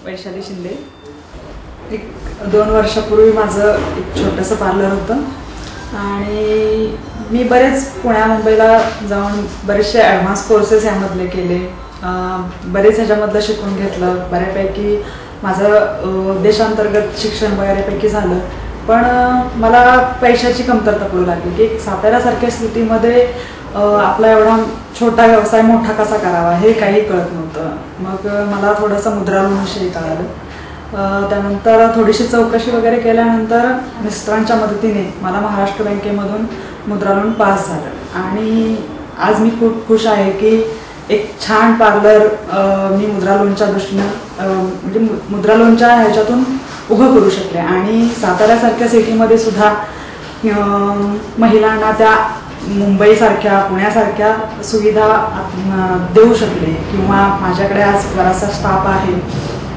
वैशाली शिंदे। एक 2 वर्षापूर्वी माझं एक छोटंसं पार्लर होतं आणि मी बरेच पुण्या मुंबईला जाऊन बरेचसे ॲडव्हान्स कोर्सेस यामधले केले, बरेच ह्याच्यामधलं शिकून घेतलं। बऱ्यापैकी माझं देशांतर्गत शिक्षण बऱ्यापैकी झालं, पण मला पैशाची कमतरता पडू लागली की साताऱ्यासारख्या सिटीमध्ये आपला एवढा छोटा व्यवसाय मोठा कसा करावा हे काही कळत नव्हतं। मग मला थोडंसं मुद्रा लोनविषयी कळालं। त्यानंतर थोडीशी चौकशी वगैरे केल्यानंतर मिस्टरांच्या मदतीने मला महाराष्ट्र बँकेमधून मुद्रा लोन पास झालं आणि आज मी खूप खुश आहे की एक छान पार्लर मी मुद्रा लोनच्या दृष्टीनं म्हणजे मुद्रा लोनच्या ह्याच्यातून उभं करू शकले आणि साताऱ्यासारख्या सिटीमध्ये सुद्धा महिलांना त्या मुंबईसारख्या पुण्यासारख्या सुविधा देऊ शकले किंवा माझ्याकडे आज बराचसा स्टाफ आहे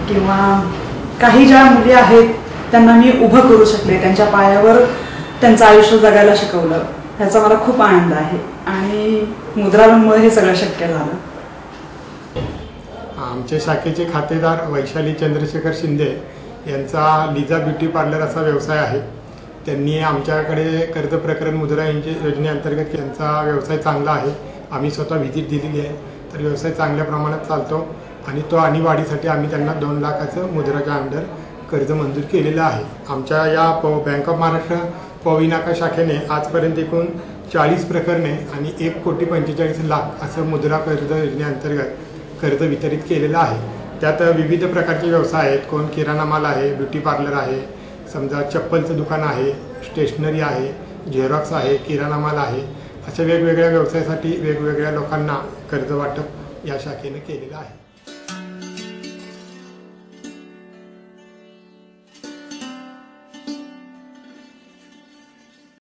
किंवा काही ज्या मुली आहेत त्यांना मी उभं करू शकले, त्यांच्या पायावर त्यांचं आयुष्य जगायला शिकवलं, ह्याचा मला खूप आनंद आहे आणि मुद्रा लोनमुळे हे सगळं शक्य झालं। आमच्या शाखेचे खातेदार वैशाली चंद्रशेखर शिंदे यांचा लिझा ब्युटी पार्लर असा व्यवसाय आहे। त्यांनी आमच्याकडे कर्ज प्रकरण मुद्रा योजनेअंतर्गत त्यांचा व्यवसाय चांगला आहे। आम्ही स्वतः व्हिजिट दिलेली आहे, तर व्यवसाय चांगल्या प्रमाणात चालतो आणि तो आणि वाढीसाठी आम्ही त्यांना 2 लाखाचं मुद्राच्या अंडर कर्ज मंजूर केलेलं आहे। आमच्या या बँक ऑफ महाराष्ट्र पवई नाका शाखेने आजपर्यंत एकूण 40 प्रकरणे आणि 1,45,00,000 असं मुद्रा कर्ज योजनेअंतर्गत कर्ज वितरित केलेलं आहे। त्यात विविध प्रकारचे व्यवसाय आहेत, कोण किराणा माल आहे, ब्युटी पार्लर आहे, समजा चप्पलचं दुकान आहे, स्टेशनरी आहे, झेरॉक्स आहे, किराणा माल आहे, अशा वेगवेगळ्या व्यवसायासाठी वेगवेगळ्या लोकांना कर्ज वाटप या शाखेने केलेलं आहे।